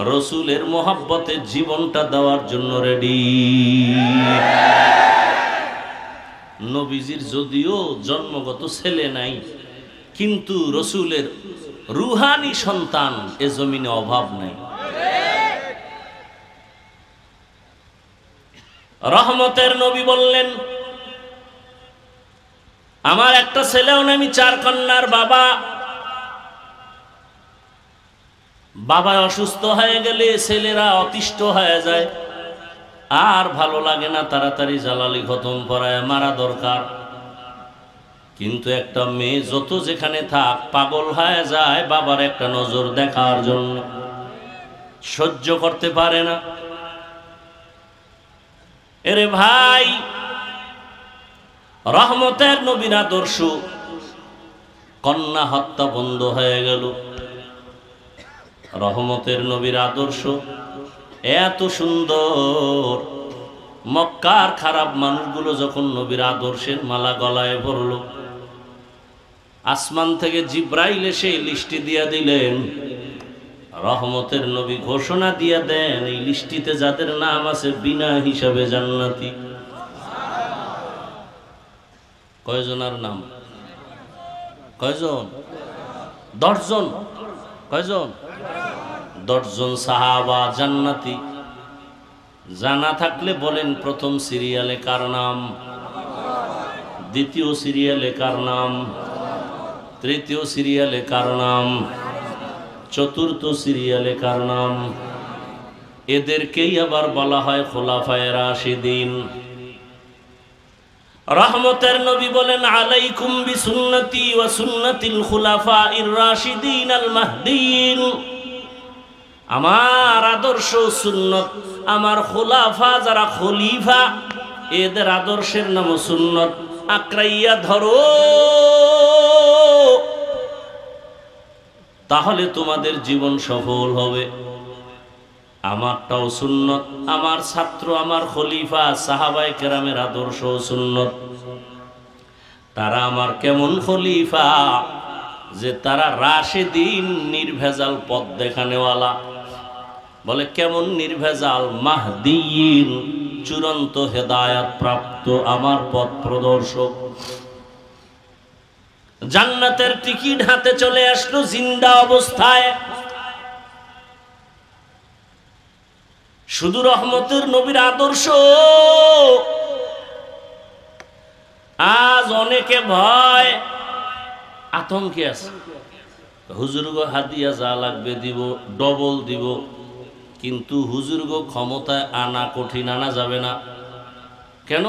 রসুলের মোহাব্বতে জীবনটা দেওয়ার জন্য রেডি। নবীজির যদিও জন্মগত ছেলে নাই, কিন্তু রসুলের রুহানি সন্তান এ জমিনে অভাব নেই। রহমতের নবী বললেন, আমার একটা ছেলেও না, আমি 4 কন্যার বাবা। বাবা অসুস্থ হয়ে গেলে ছেলেরা অতিষ্ঠ হয়ে যায়, আর ভালো লাগে না, তাড়াতাড়ি জালালি খতম করায় মারা দরকার। কিন্তু একটা মেয়ে যত যেখানে থাক পাগল হয়ে যায় বাবার একটা নজর দেখার জন্য, সহ্য করতে পারে না। এরে ভাই, রহমতের নবীর আদর্শ, কন্যা হত্যা বন্ধ হয়ে গেল। রহমতের নবীর আদর্শ এত সুন্দর, মক্কার খারাপ মানুষগুলো যখন নবীর আদর্শের মালা গলায় পড়ল, আসমান থেকে জিব্রাইল এসে লিস্টি দিয়া দিলেন। রহমতের নবী ঘোষণা দিয়া দেন, এই লিস্টিতে যাদের নাম আছে বিনা হিসাবে জান্নাতি। কয়জনের নাম? কয়জন? 10 জন। কয়জন? 10 জন সাহাবা জান্নাতি। জানা থাকলে বলেন, প্রথম সিরিয়ালে কার নাম? দ্বিতীয় সিরিয়ালে কার নাম? তৃতীয় সিরিয়ালে কার নাম? চতুর্থ সিরিয়ালে কার নাম? এদেরকেই আবার বলা হয় খোলাফায়ে রাশিদিন। রহমতের নবী বলেন, আলাইকুম বিসুন্নতি ওয়া সুন্নাতিল খুলাফাইর রাশিদিন আল মাহদিয়িন। আমার আদর্শ সুন্নত, আমার খোলাফা যারা খলিফা, এদের আদর্শের নাম সুন্নত। আঁকড়াইয়া ধরো, তাহলে তোমাদের জীবন সফল হবে। আমারটাও সুন্নত, আমার ছাত্র, আমার খলিফা সাহাবায়ে কেরামের আদর্শ সুন্নত। তারা আমার কেমন খলিফা, যে তারা রাশেদিন, নির্ভেজাল পথ দেখানেওয়ালা। বলে কেমন নির্ভেজাল? মাহদিয়িন, চূড়ান্ত হেদায়াত প্রাপ্ত আমার পথ প্রদর্শক। জান্নাতের টিকিট হাতে চলে আসলো জিন্দা অবস্থায়। শুধু রহমতের নবীর আদর্শ। আজ অনেকে ভয় আতঙ্কে আছে, হুজুরগো হাদিয়া যা লাগবে দিব, ডবল দিব। কিন্তু হুজুরগো ক্ষমতায় আনা কঠিন, আনা যাবে না। কেন?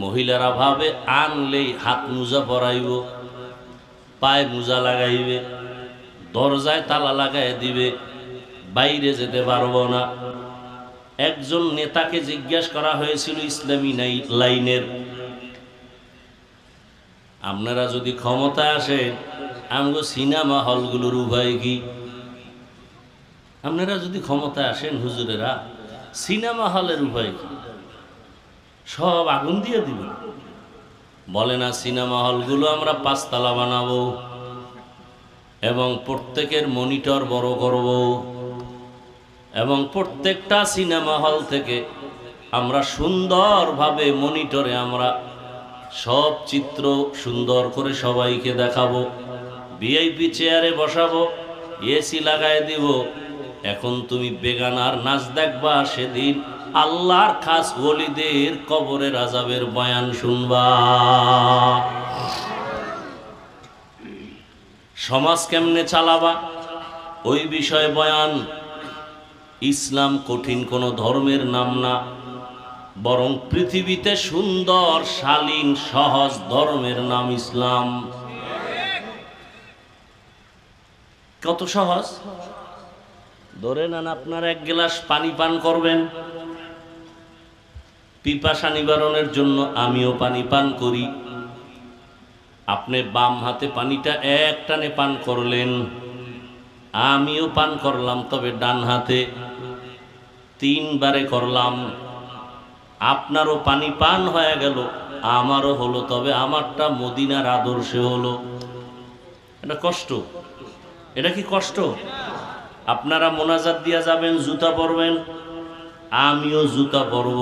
মহিলারা ভাবে আনলেই হাত মোজা পরাইব, পায়ে মোজা লাগাইবে, দরজায় তালা লাগাই দিবে, বাইরে যেতে পারবো না। একজন নেতাকে জিজ্ঞাসা করা হয়েছিল ইসলামী লাইনের, আপনারা যদি ক্ষমতায় আসেন আমগো সিনেমা হলগুলোর উপায় কি? আপনারা যদি ক্ষমতায় আসেন হুজুরেরা, সিনেমা হলের উপায় কি? সব আগুন দিয়ে দিবেন। বলে না, সিনেমা হলগুলো আমরা 5 তলা বানাবো এবং প্রত্যেকের মনিটর বড় করব এবং প্রত্যেকটা সিনেমা হল থেকে আমরা সুন্দরভাবে মনিটরে আমরা সব চিত্র সুন্দর করে সবাইকে দেখাবো, ভিআইপি চেয়ারে বসাবো, এসি লাগাই দিব। এখন তুমি বেগানার নাচ দেখবা, সেদিন আল্লাহর খাস ওলিদের কবরের আযাবের বয়ান শুনবা। সমাজ কেমনে চালাবা ওই বিষয়ে বয়ান। ইসলাম কঠিন কোনো ধর্মের নাম না, বরং পৃথিবীতে সুন্দর শালীন সহজ ধর্মের নাম ইসলাম। কত সহজ! ধরে নেন আপনার 1 গ্লাস পানি পান করবেন, পিপাসা নিবারণের জন্য আমিও পানি পান করি। আপনি বাম হাতে পানিটা এক টানে পান করলেন, আমিও পান করলাম, তবে ডান হাতে 3 বারে করলাম। আপনারও পানি পান হয়ে গেল, আমারও হলো, তবে আমারটা মদিনার আদর্শে হলো। এটা কষ্ট? এটা কি কষ্ট? আপনারা মোনাজাত দিয়া যাবেন, জুতা পরবেন, আমিও জুতা পরব।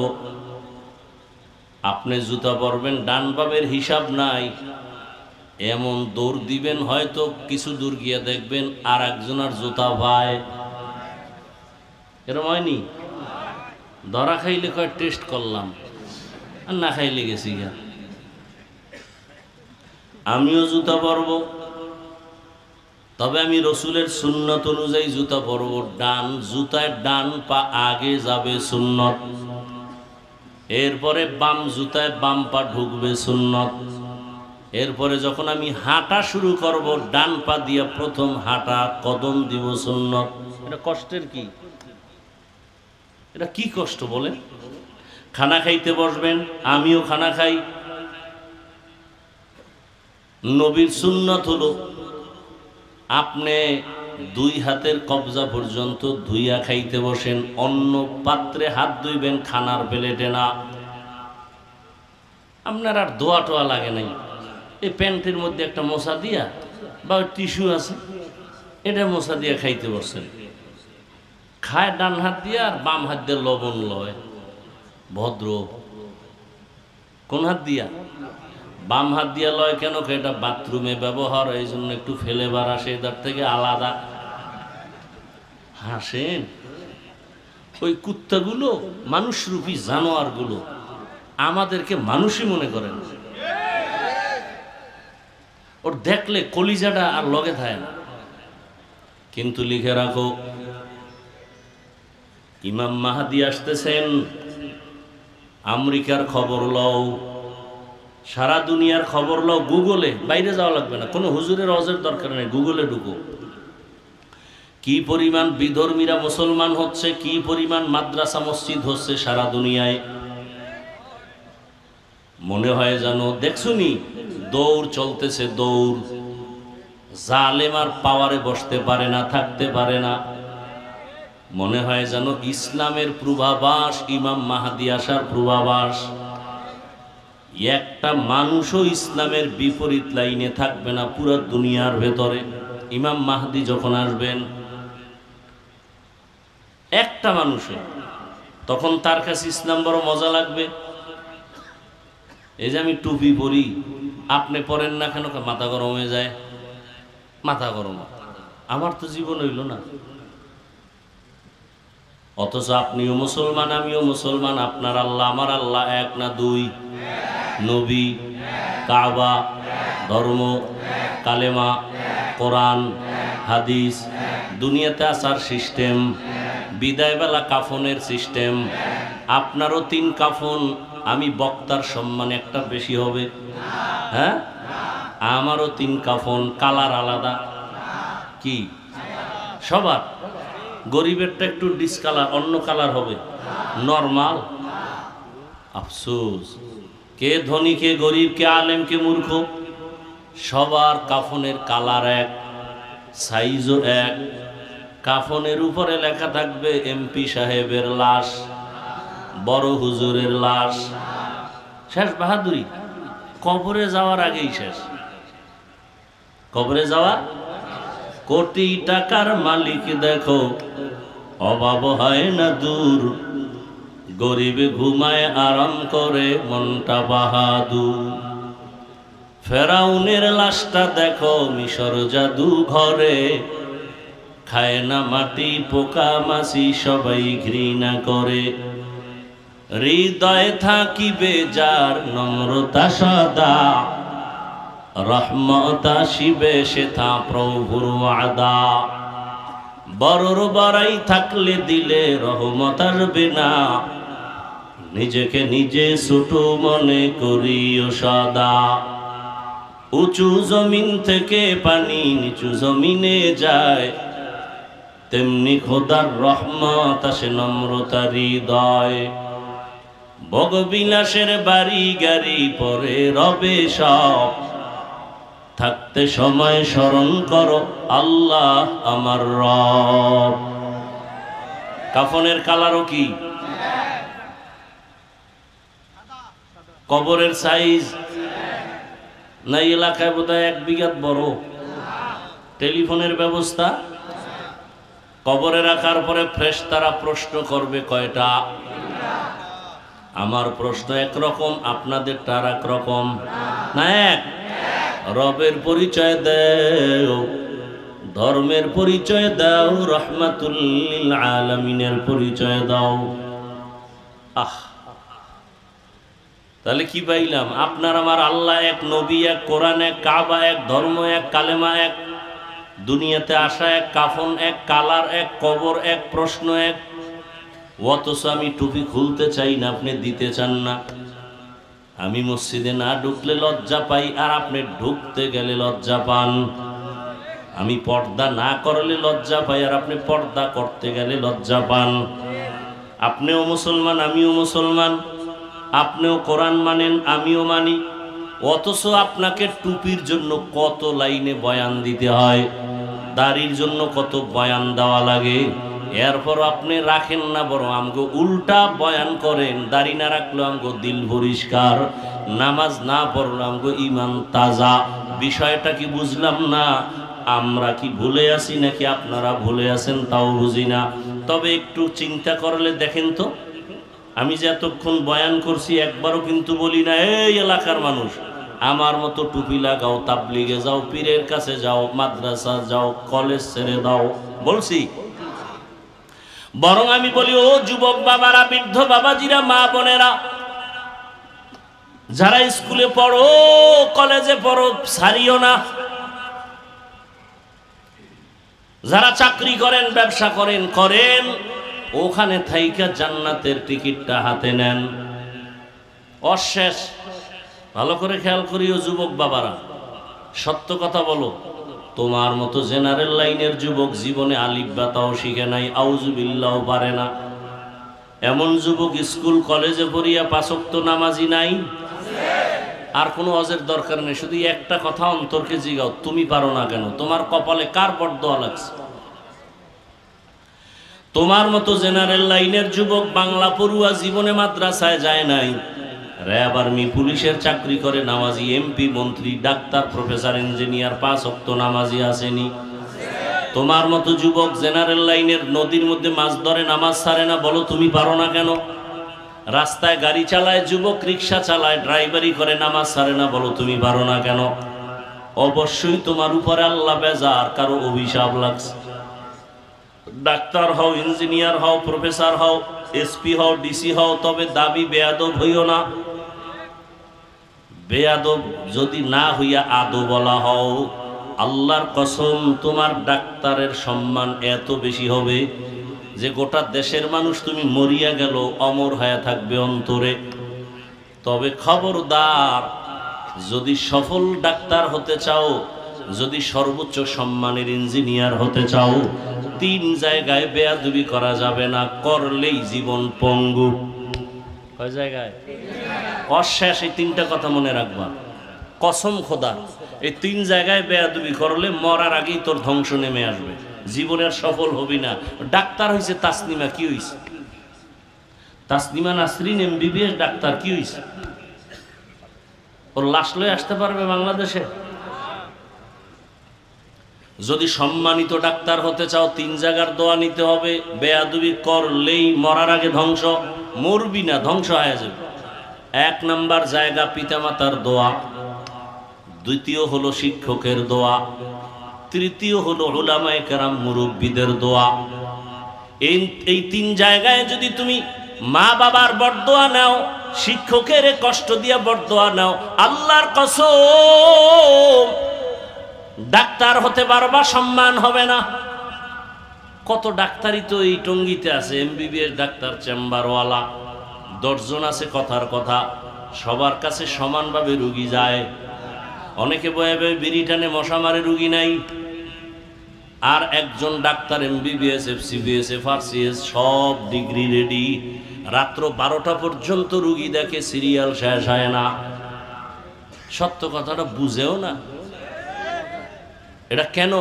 আপনি জুতা পরবেন, ডান বামের হিসাব নাই, এমন দৌড় দিবেন, হয়তো কিছু দূর গিয়ে দেখবেন আর একজনের জুতা ভাই। এরকম হয়নি? ধরা খাইলে কয় টেস্ট করলাম, আর না খাইলে গেছি গা। আমিও জুতা পরব, তবে আমি রসুলের সুন্নত অনুযায়ী জুতা পরব। ডান জুতায় ডান পা আগে যাবে সুন্নত, এরপরে বাম জুতায় বাম পা ঢুকবে সুন্নত। এরপরে যখন আমি হাঁটা শুরু করব, ডান পা দিয়ে প্রথম হাঁটা কদম দিব সুন্নত। এটা কষ্টের কি? এটা কি কষ্ট বলেন? খানা খাইতে বসবেন, আমিও খানা খাই, নবীর সুন্নত হলো আপনি দুই হাতের কবজা পর্যন্ত ধুইয়া খাইতে বসেন, অন্য পাত্রে হাত ধুইবেন, খানার প্লেটে না। আপনার আর দোয়া টোয়া লাগে নাই, এই প্যান্টের মধ্যে একটা মশা দিয়া বা টিস্যু আছে, এটা মশা দিয়া খাইতে বসছেন। খায় ডান হাত দিয়া আর বাম হাত দিয়ে লবণ লয়। ভদ্র কোন হাত দিয়া? বাম হাত দিয়া লয় কেন? এটা বাথরুমে ব্যবহার, এই জন্য একটু ফেলে বার আসে, এটার থেকে আলাদা। হাসেন, ওই কুত্তাগুলো, মানুষরূপী জানোয়ারগুলো আমাদেরকে মানুষই মনে করেন। ওর দেখলে কলিজাটা আর লগে থাকে না। কিন্তু লিখে রাখো, ইমাম মাহাদি আসতেছেন। আমেরিকার খবর লও, সারা দুনিয়ার খবর লও, গুগলে, বাইরে যাওয়া লাগবে না, কোনো হুজুরের অজের দরকার নেই, গুগলে ঢুকো। কি পরিমাণ বিধর্মীরা মুসলমান হচ্ছে, কি পরিমাণ মাদ্রাসা মসজিদ হচ্ছে সারা দুনিয়ায়। মনে হয় জানো, দেখছুনি দৌড় চলতেছে, দৌড়। জালেম আর পাওয়ারে বসতে পারে না, থাকতে পারে না। মনে হয় যেন ইসলামের পূর্বাভাস, ইমাম মাহাদি আসার পূর্বাভাস। একটা মানুষও ইসলামের বিপরীত লাইনে থাকবে না পুরো দুনিয়ার ভেতরে। ইমাম মাহাদি যখন আসবেন, একটা মানুষও, তখন তার কাছে ইসলাম বড় মজা লাগবে। এই যে আমি টুপি পরি, আপনি পরেন না কেন? মাথা গরম হয়ে যায়। মাথা গরম, আমার তো জীবন হইল না। অথচ আপনিও মুসলমান, আমিও মুসলমান। আপনার আল্লাহ আমার আল্লাহ এক না দুই? নবী, কাবা, ধর্ম, কালেমা, কোরআন, হাদিস, দুনিয়াতে আসার সিস্টেম, বিদায়বেলা কাফনের সিস্টেম। আপনারও 3 কাফন, আমি বক্তার সম্মান একটা বেশি হবে? হ্যাঁ, আমারও 3 কাফন, কালার আলাদা। কি সবার? গরিবেরটা একটু ডিসকালার, অন্য কালার হবে, নরমাল। আফসোস, কে ধনী, কে গরিব, কে আলেম, কে মূর্খ, সবার কাফনের কালার এক, সাইজও এক। কাফনের উপরে লেখা থাকবে এমপি সাহেবের লাশ, বড় হুজুরের লাশ। শেষ বাহাদুরি, কবরে যাওয়ার আগেই শেষ। কবরে যাওয়া, কোটি টাকার মালিক দেখো, অভাব হয় না দূর, গরিব ঘুমায় আরাম করে মনটা বাহাদুর। ফেরাউনের লাশটা দেখো মিশর জাদু ঘরে, খায় না মাটি পোকা মাছি সবাই ঘৃণা করে। হৃদয় থাকিবে যার নম্রতা সদা, রহমত আসিবে সেথা প্রভুর ওয়াদা। বড়র বড়াই থাকলে দিলে রহমত আসবে না, নিজেকে নিজে ছোট মনে করিও সদা। উঁচু জমিন থেকে পানি নিচু জমিনে যায়, তেমনি খোদার রহমত আসে নম্রতার হৃদয়। ভোগবিলাসের বাড়ি গাড়ি পরে রবে সব, থাকতে সময় স্মরণ করো আল্লাহ আমার রব। কাফনের কালারও কি? কবরের সাইজ না এলাকায় বোধহয় 1 বিঘা বড়। টেলিফোনের ব্যবস্থা, কবরে রাখার পরে ফেরেশতারা প্রশ্ন করবে কয়টা? আমার প্রশ্ন একরকম, আপনাদেরটা আর একরকম না? এক। রবের পরিচয় দাও, ধর্মের পরিচয় দাও, রাহমাতুল লিল আলামিনের পরিচয় দাও। তাহলে কি পাইলাম? আপনার আমার আল্লাহ এক, নবী এক, কোরআন এক, কাবা এক, ধর্ম এক, কালেমা এক, দুনিয়াতে আসা এক, কাফন এক, কালার এক, কবর এক, প্রশ্ন এক। অথচ আমি টুপি খুলতে চাই না, আপনি দিতে চান না। আমি মসজিদে না ঢুকলে লজ্জা পাই, আর আপনি ঢুকতে গেলে লজ্জা পান। আমি পর্দা না করলে লজ্জা পাই, আর আপনি পর্দা করতে গেলে লজ্জা পান। আপনিও মুসলমান, আমিও মুসলমান, আপনিও কোরআন মানেন, আমিও মানি। অথচ আপনাকে টুপির জন্য কত লাইনে বয়ান দিতে হয়, দাড়ির জন্য কত বয়ান দেওয়া লাগে, এরপর আপনি রাখেন না, বরং আমগো উল্টা বয়ান করেন। দাড়ি না রাখলেও আমগো দিল পরিষ্কার, নামাজ না পড়লে আমগো ইমান তাজা। বিষয়টা কি বুঝলাম না? আমরা কি ভুলে আছি নাকি আপনারা ভুলে আছেন তাও বুঝি না। তবে একটু চিন্তা করলে দেখেন তো, আমি যে এতক্ষণ বয়ান করছি একবারও কিন্তু বলি না এই এলাকার মানুষ আমার মতো টুপি লাগাও, তাবলিগে যাও, পীরের কাছে যাও, মাদ্রাসা যাও, কলেজ ছেড়ে দাও, বলছি? বরং আমি বলি, ও যুবক বাবারা, বৃদ্ধ বাবাজিরা, মা বোনেরা, যারা স্কুলে পড়ো, কলেজে পড়ো, ছাড়িও না। যারা চাকরি করেন, ব্যবসা করেন, ওখানে থাইকা জান্নাতের টিকিটটা হাতে নেন। অশেষ ভালো করে খেয়াল করিও যুবক বাবারা, সত্য কথা বলো, তোমার মতো জেনারেল লাইনের যুবক জীবনে আলিফ বা তাও শিখে নাই, আউযুবিল্লাহ পারে না। এমন যুবক স্কুল কলেজে পড়িয়া 5 ওয়াক্ত নামাজি নাই। আর কোনো অজের দরকার নেই, শুধু একটা কথা অন্তরকে জিগাও, তুমি পারো না কেন? তোমার কপালে কার বরদোয়া লাগছে? তোমার মতো জেনারেল লাইনের যুবক বাংলা পড়ুয়া, জীবনে মাদ্রাসায় যায় নাই, র্যাব, আর্মি, পুলিশের চাকরি করে, নামাজি, এমপি, মন্ত্রী, ডাক্তার, প্রফেসর, ইঞ্জিনিয়ার, 5 ওয়াক্ত নামাজি আসেনি। তোমার মতো যুবক জেনারেল লাইনের নদীর মধ্যে মাছ ধরে, নামাজ ছাড়ে না, বলো তুমি পারো না কেন? রাস্তায় গাড়ি চালায় যুবক, রিক্সা চালায়, ড্রাইভারি করে, নামাজ ছাড়ে না, বলো তুমি পারো না কেন? অবশ্যই তোমার উপরে আল্লাহ বেজার, কারো অভিশাপ লাগছে। ডাক্তার হও, ইঞ্জিনিয়ার হও, প্রফেসর হও, এসপি হও, ডিসি হও, তবে দাবি বেয়াদব হইও না। বেয়াদব যদি না হইয়া আদব বলা হও, আল্লাহর কসম তোমার ডাক্তারের সম্মান এত বেশি হবে যে গোটা দেশের মানুষ তুমি মরিয়া গেল অমর হয়ে থাকবে অন্তরে। তবে খবরদার, যদি সফল ডাক্তার হতে চাও, যদি সর্বোচ্চ সম্মানের ইঞ্জিনিয়ার হতে চাও, 3 জায়গায় বেয়াদবি করা যাবে না, করলেই জীবন পঙ্গু। কয় জায়গায়? অশেষ। এই 3টা কথা মনে রাখবা, কসম খোদা, এই 3 জায়গায় বেয়াদবি করলে মরার আগেই তোর ধ্বংস নেমে আসবে, জীবনের সফল হবি না। ডাক্তার হইছে তাসনিমা, কি হইছে? তাসনিমা নাসরিন MBBS ডাক্তার, কি হইছে? ওর লাশ লয়ে আসতে পারবে বাংলাদেশে? যদি সম্মানিত ডাক্তার হতে চাও 3 জায়গার দোয়া নিতে হবে। বেয়াদবি করলেই মরার আগে ধ্বংস, মরবি না, ধ্বংস হয়ে যাবে। 1 নাম্বার জায়গা পিতামাতার দোয়া, দ্বিতীয় হলো শিক্ষকের দোয়া, তৃতীয় হলো উলামায়ে কেরাম মুরব্বিদের দোয়া। এই 3 জায়গায় যদি তুমি মা বাবার বরদোয়া নাও, শিক্ষকের কষ্ট দিয়া বরদোয়া নাও, আল্লাহর কসম ডাক্তার হতে পারবা, সম্মান হবে না। কত ডাক্তারই তো এই টঙ্গিতে আছে, MBBS ডাক্তার, চেম্বারওয়ালা 10 জন আছে, কথার কথা সবার কাছে সমানভাবে রুগী যায়। অনেকে বয়ে বয়ে বিড়ি টানে, মশা মারে, রুগী নাই। আর একজন ডাক্তার MBBS, FCBS, FRCS সব ডিগ্রি রেডি, রাত্র 12টা পর্যন্ত রুগী দেখে, সিরিয়াল শেষ হয় না। সত্য কথাটা বুঝেও না। এটা কেন?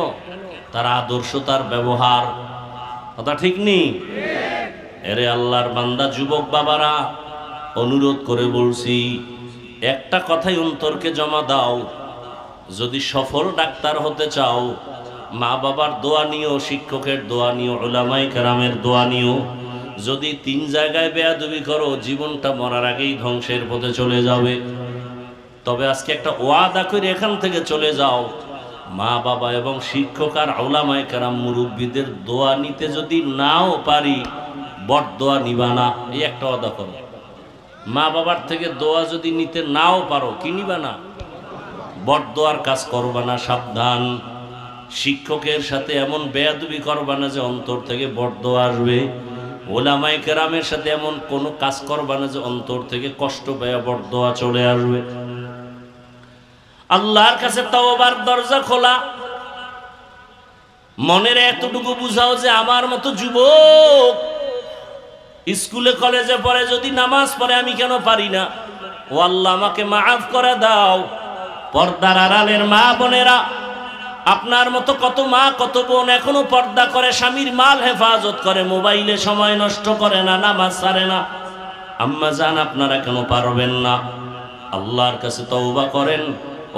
তার আদর্শ, তার ব্যবহার, কথা ঠিক নেই। এরে আল্লাহর বান্দা, যুবক বাবারা, অনুরোধ করে বলছি, একটা কথাই অন্তরকে জমা দাও, যদি সফল ডাক্তার হতে চাও, মা বাবার দোয়া নিও, শিক্ষকের দোয়া নিও, উলামায়ে কেরামের দোয়া নিও। যদি 3 জায়গায় বেয়াদবি করো, জীবনটা মরার আগেই ধ্বংসের পথে চলে যাবে। তবে আজকে একটা ওয়াদা করে এখান থেকে চলে যাও, মা বাবা এবং শিক্ষক আর উলামায়ে কেরাম মুরব্বীদের দোয়া নিতে যদি নাও পারি, বটদোয়া নিবা না। এই একটা ওয়াদা করো। মা বাবার থেকে দোয়া যদি নিতে নাও পারো, কি নিবা না? বটদোয়ার কাজ করবা না, সাবধান। শিক্ষকের সাথে এমন বেয়াদবি করবা না যে অন্তর থেকে বটদোয়া আসবে। উলামায়ে কেরামের সাথে এমন কোনো কাজ করবা না যে অন্তর থেকে কষ্ট পেয়ে বটদোয়া চলে আসবে। আল্লাহর কাছে তওবার দরজা খোলা। মনের এতটুকু বুঝাও যে আমার মতো যুবক স্কুলে কলেজে পড়ে যদি নামাজ পড়ে আমি কেন পারি না? ও আল্লাহ, আমাকে মাফ করে দাও। পর্দার আড়ালের মা বোনেরা, আপনার মতো কত মা কত বোন এখনো পর্দা করে, স্বামীর মাল হেফাজত করে, মোবাইলে সময় নষ্ট করে না, নামাজ ছাড়ে না। আম্মা জান, আপনারা কেন পারবেন না? আল্লাহর কাছে তওবা করেন।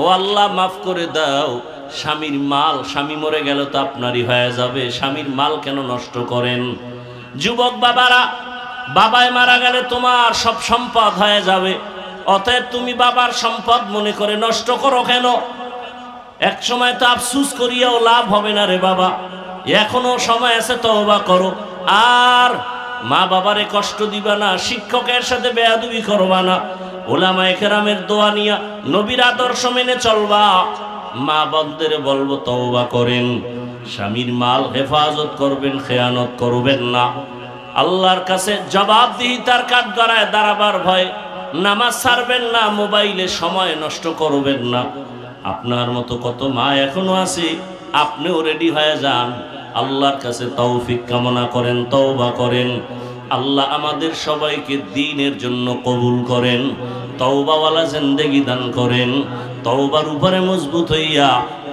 ও আল্লাহ, মাফ করে দাও। স্বামীর মাল, স্বামী মরে গেল তো আপনারই হয়ে যাবে, স্বামীর মাল কেন নষ্ট করেন? যুবক বাবারা, বাবায় মারা গেলে তোমার সব সম্পদ হয়ে যাবে, অতএব তুমি বাবার সম্পদ মনে করে নষ্ট করো কেন? এক সময় তো আফসুস করিয়াও লাভ হবে না রে বাবা। এখনো সময় আছে, তওবা করো। আর মা বাবারে কষ্ট দিবা না, শিক্ষকের সাথে বেয়াদবি করবা না, উলামায়ে কেরামের দোয়া নিয়া নবীর আদর্শ মেনে চলবা। মা বোনদের বলবো তওবা করেন, স্বামীর মাল হেফাজত করবেন, খেয়ানত করবেন না। আল্লাহর কাছে জবাবদিহিতার কাঠগড়ায় দাঁড়াবার ভয় নামাজ ছাড়বেন না, মোবাইলে সময় নষ্ট করবেন না। আপনার মতো কত মা এখনো আছে, আপনিও রেডি হয়ে যান। আল্লাহর কাছে তৌফিক কামনা করেন, তওবা করেন। আল্লাহ আমাদের সবাইকে দ্বীনের জন্য কবুল করেন, তওবাওয়ালা জিন্দেগি দান করেন, তওবার উপরে মজবুত হইয়া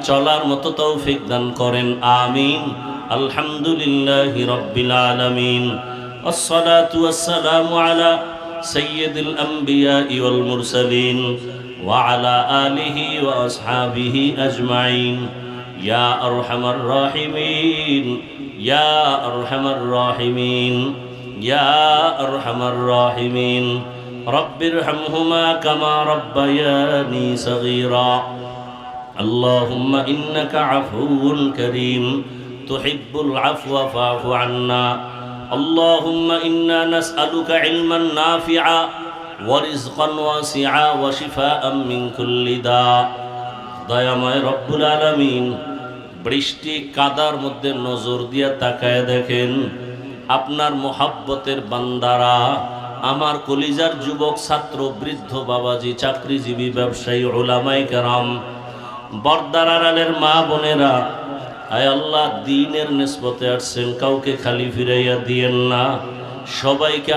চলার মতো তৌফিক দান করেন। আমিন। আলহামদুলিল্লাহি রাব্বিল আলামিন। আসসালাতু ওয়াসসালামু আলা সাইয়্যিদিল আমবিয়াই ওয়াল মুরসালিন ওয়া আলা আলিহি ওয়া আসহাবিহি আজমাইন। ইয়া আরহামার রাহিমিন, ইয়া আরহামার রাহিমিন, ইয়া আরহামার রাহিমিন। রব্বিরহামহুমা কামা রাব্বায়ানি সগীরা। আল্লাহুম্মা ইন্নাকা আফুউন কারীম তুহিব্বুল আফওয়া ফা'ফু আন্না। আল্লাহুম্মা ইন্না নাসআলুকা ইলমান নাফিআ ওয়া রিজকান ওয়াসিআ ওয়া শিফাআম মিন কুল্লি দা। দয়াময় রব্বুল আলামিন, বৃষ্টি কাদার মধ্যে নজর দিয়া তাকায় দেখেন, আপনার মোহাব্বতের বান্দারা, আমার কলিজার যুবক, ছাত্র, বৃদ্ধ, বাবাজি, চাকরিজীবী, ব্যবসায়ী, উলামায়ে কেরাম, পর্দার আড়ালের মা বোনেরা, আয় আল্লাহ, দ্বীনের নিসবতে আসছেন, কাউকে খালি ফিরাইয়া দিয়েন না, সবাইকে